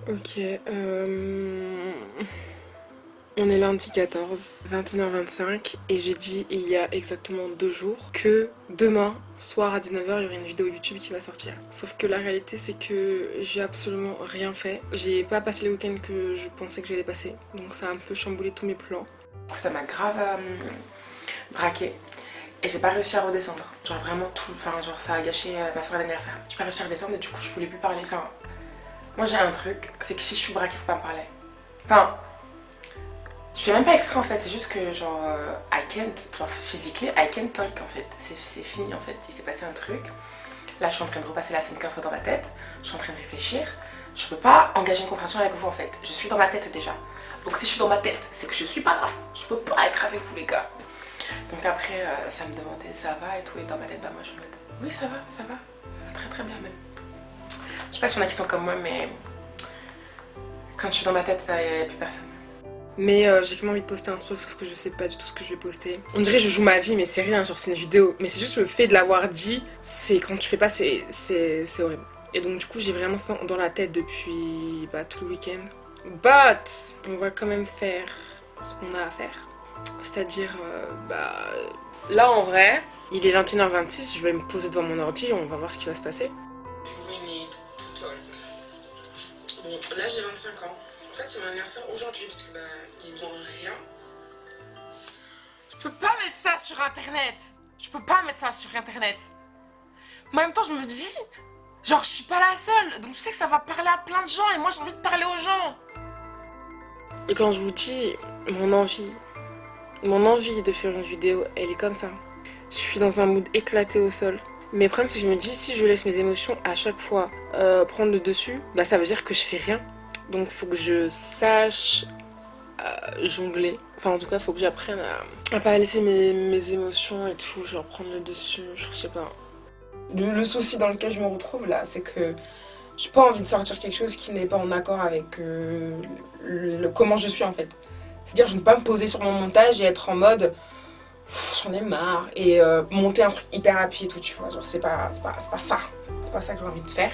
Ok, on est lundi 14, 21h25 et j'ai dit il y a exactement 2 jours que demain soir à 19h il y aurait une vidéo YouTube qui va sortir. Sauf que la réalité c'est que j'ai absolument rien fait. J'ai pas passé le week-end que je pensais que j'allais passer, donc ça a un peu chamboulé tous mes plans. Ça m'a grave braqué et j'ai pas réussi à redescendre. Genre vraiment tout, enfin genre ça a gâché ma soirée d'anniversaire. J'ai pas réussi à redescendre et du coup je voulais plus parler. Enfin, moi j'ai un truc, c'est que si je suis braquée faut pas me parler. Enfin, je fais même pas exprès en fait, c'est juste que genre I can't, genre physically I can't talk en fait, c'est fini en fait, il s'est passé un truc. Là je suis en train de repasser la scène 15 fois dans ma tête, je suis en train de réfléchir, je peux pas engager une conversation avec vous en fait, je suis dans ma tête déjà. Donc si je suis dans ma tête, c'est que je suis pas là, je peux pas être avec vous les gars. Donc après ça me demandait ça va et tout, et dans ma tête bah moi je me dis oui ça va, ça va très très bien même. Je sais pas s'il y en a qui sont comme moi mais quand je suis dans ma tête il n'y a plus personne. Mais j'ai quand même envie de poster un truc, sauf que je sais pas du tout ce que je vais poster. On dirait que je joue ma vie, mais c'est rien, genre c'est une vidéo. Mais c'est juste le fait de l'avoir dit, c'est quand tu fais pas, c'est horrible. Et donc du coup, j'ai vraiment ça dans la tête depuis tout le week-end. But, on va quand même faire ce qu'on a à faire. C'est-à-dire, là en vrai, il est 21h26, je vais me poser devant mon ordi, on va voir ce qui va se passer. We need to talk. Bon, là j'ai 25 ans. En fait, c'est mon anniversaire aujourd'hui parce que ils n'ont rien. Je peux pas mettre ça sur internet. Je peux pas mettre ça sur internet. Mais en même temps, je me dis, genre, je suis pas la seule. Donc, je sais que ça va parler à plein de gens et moi, j'ai envie de parler aux gens. Et quand je vous dis mon envie de faire une vidéo, elle est comme ça. Je suis dans un mood éclaté au sol. Mais le problème, c'est que je me dis, si je laisse mes émotions à chaque fois prendre le dessus, ça veut dire que je fais rien. Donc, faut que je sache jongler. Enfin, en tout cas, faut que j'apprenne à pas laisser mes émotions et tout, genre prendre le dessus, je sais pas. Le souci dans lequel je me retrouve là, c'est que j'ai pas envie de sortir quelque chose qui n'est pas en accord avec comment je suis en fait. C'est-à-dire, je ne veux pas me poser sur mon montage et être en mode j'en ai marre et monter un truc hyper happy et tout, tu vois. Genre, c'est pas ça. C'est pas ça que j'ai envie de faire.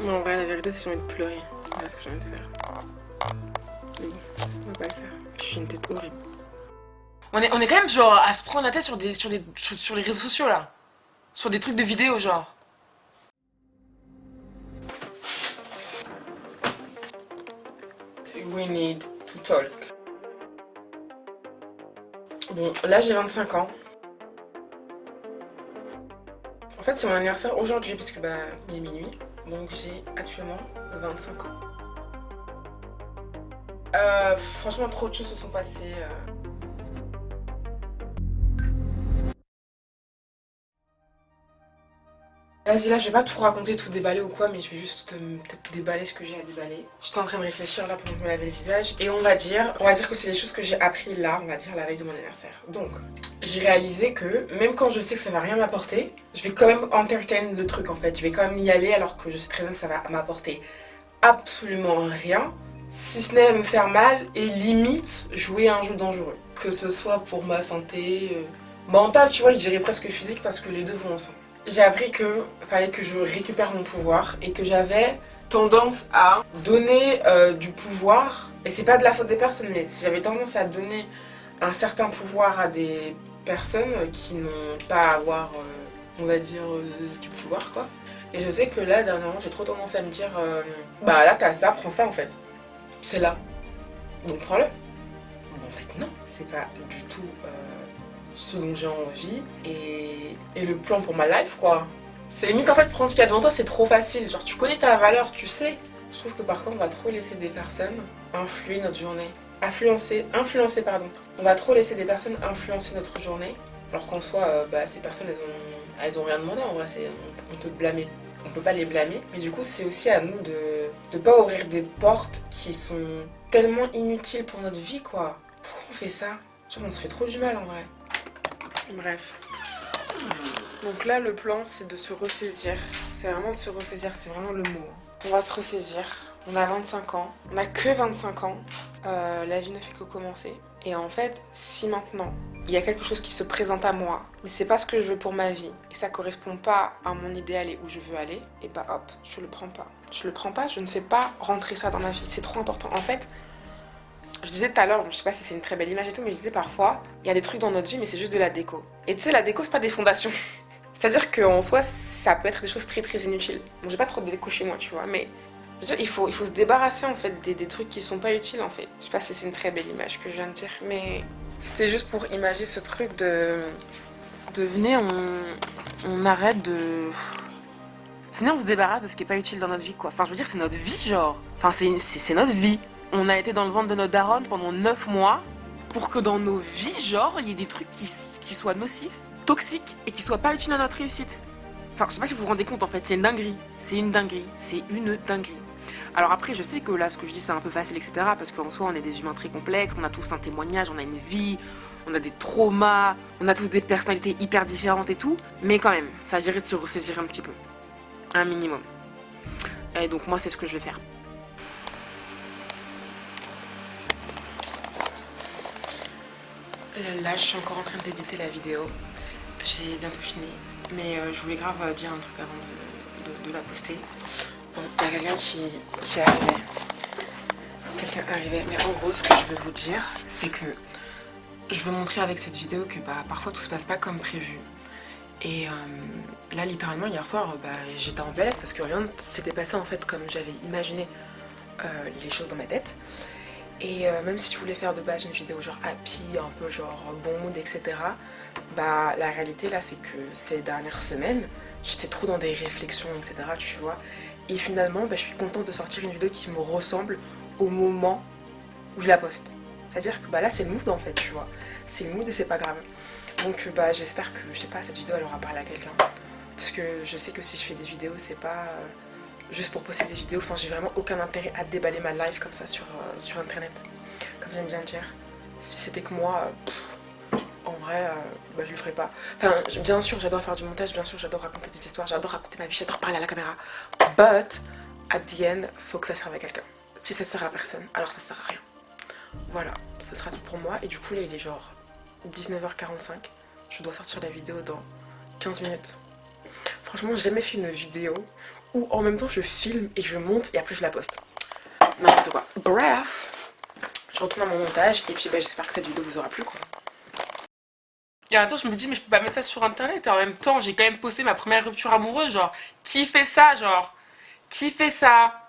Non, en vrai, la vérité, c'est que j'ai envie de pleurer. Voilà ce que j'ai envie de faire. Mais bon, on va pas le faire. J'ai une tête horrible. On est quand même genre à se prendre la tête sur les réseaux sociaux là. Sur des trucs de vidéo genre. We need to talk. Bon, là j'ai 25 ans. En fait, c'est mon anniversaire aujourd'hui parce que il est minuit. Donc j'ai actuellement 25 ans. Franchement, trop de choses se sont passées. Vas-y, là, je vais pas tout raconter, tout déballer ou quoi, mais je vais juste peut-être déballer ce que j'ai à déballer. J'étais en train de réfléchir là pendant que je me lavais le visage. Et on va dire que c'est des choses que j'ai appris là, on va dire, la veille de mon anniversaire. Donc, j'ai réalisé que même quand je sais que ça va rien m'apporter, je vais quand même entertain le truc en fait. Je vais quand même y aller alors que je sais très bien que ça va m'apporter absolument rien, si ce n'est me faire mal et limite jouer à un jeu dangereux. Que ce soit pour ma santé mentale, tu vois, je dirais presque physique parce que les deux vont ensemble. J'ai appris que fallait que je récupère mon pouvoir et que j'avais tendance à donner du pouvoir, et c'est pas de la faute des personnes, mais j'avais tendance à donner un certain pouvoir à des personnes qui n'ont pas à avoir, on va dire, du pouvoir quoi. Et je sais que là, dernièrement, j'ai trop tendance à me dire là t'as ça, prends ça en fait. C'est là. Donc prends-le. En fait, non, c'est pas du tout ce dont j'ai envie et le plan pour ma life, quoi. C'est limite, en fait, prendre ce qu'il y a devant toi, c'est trop facile. Genre, tu connais ta valeur, tu sais. Je trouve que par contre, on va trop laisser des personnes influer notre journée. Influencer, pardon. On va trop laisser des personnes influencer notre journée. Alors qu'en soi, ces personnes, elles ont rien demandé. En vrai, on peut blâmer. On peut pas les blâmer. Mais du coup, c'est aussi à nous de pas ouvrir des portes qui sont tellement inutiles pour notre vie, quoi. Pourquoi on fait ça? Genre, on se fait trop du mal, en vrai. Bref. Donc là, le plan, c'est de se ressaisir. C'est vraiment de se ressaisir, c'est vraiment le mot. On va se ressaisir. On a 25 ans. On n'a que 25 ans. La vie ne fait que commencer. Et en fait, si maintenant, il y a quelque chose qui se présente à moi, mais c'est pas ce que je veux pour ma vie, et ça correspond pas à mon idéal et où je veux aller, et bah hop, je le prends pas. Je le prends pas, je ne fais pas rentrer ça dans ma vie, c'est trop important. En fait, je disais tout à l'heure, je sais pas si c'est une très belle image et tout, mais je disais parfois, il y a des trucs dans notre vie, mais c'est juste de la déco. Et tu sais, la déco, c'est pas des fondations. C'est-à-dire qu'en soi, ça peut être des choses très très inutiles. Bon, j'ai pas trop de déco chez moi, tu vois, mais je veux dire, il faut se débarrasser en fait des trucs qui sont pas utiles en fait. Je sais pas si c'est une très belle image que je viens de dire, mais c'était juste pour imaginer ce truc de venez, on arrête de. Venez, on se débarrasse de ce qui est pas utile dans notre vie, quoi. Enfin, je veux dire, c'est notre vie, genre. Enfin, c'est notre vie. On a été dans le ventre de notre daronne pendant 9 mois pour que dans nos vies, genre, il y ait des trucs qui soient nocifs, toxiques et qui soient pas utiles à notre réussite. Enfin, je sais pas si vous vous rendez compte, en fait, c'est une dinguerie. C'est une dinguerie. C'est une dinguerie. Alors après, je sais que là, ce que je dis, c'est un peu facile, etc. Parce qu'en soi, on est des humains très complexes, on a tous un témoignage, on a une vie, on a des traumas, on a tous des personnalités hyper différentes et tout. Mais quand même, ça s'agirait de se ressaisir un petit peu. Un minimum. Et donc moi, c'est ce que je vais faire. Là, je suis encore en train d'éditer la vidéo. J'ai bientôt fini. Mais je voulais grave dire un truc avant de la poster. Bon, il y a quelqu'un qui arrivait. Quelqu'un arrivait. Mais en gros, ce que je veux vous dire, c'est que je veux montrer avec cette vidéo que bah, parfois tout se passe pas comme prévu. Et là, littéralement, hier soir, bah, j'étais en PLS parce que rien ne s'était passé en fait comme j'avais imaginé les choses dans ma tête. Et même si je voulais faire de base une vidéo genre happy, un peu genre bon mood, etc. Bah la réalité là c'est que ces dernières semaines, j'étais trop dans des réflexions, etc. Tu vois. Et finalement, bah, je suis contente de sortir une vidéo qui me ressemble au moment où je la poste. C'est-à-dire que bah là c'est le mood en fait, tu vois. C'est le mood et c'est pas grave. Donc bah j'espère que, je sais pas, cette vidéo elle aura parlé à quelqu'un. Parce que je sais que si je fais des vidéos, c'est pas juste pour poster des vidéos. Enfin, j'ai vraiment aucun intérêt à déballer ma life comme ça sur internet. Comme j'aime bien dire. Si c'était que moi, en vrai, bah, je le ferais pas. Enfin, bien sûr, j'adore faire du montage, bien sûr, j'adore raconter des histoires, j'adore raconter ma vie, j'adore parler à la caméra. But, at the end, faut que ça serve à quelqu'un. Si ça sert à personne, alors ça sert à rien. Voilà, ça sera tout pour moi. Et du coup, là, il est genre 19h45. Je dois sortir la vidéo dans 15 minutes. Franchement, j'ai jamais fait une vidéo où en même temps je filme et je monte et après je la poste. N'importe quoi. Bref, je retourne à mon montage et puis bah, j'espère que cette vidéo vous aura plu quoi. Et en même temps, je me dis, mais je peux pas mettre ça sur internet. Et en même temps, j'ai quand même posté ma première rupture amoureuse. Genre, qui fait ça, genre? Qui fait ça?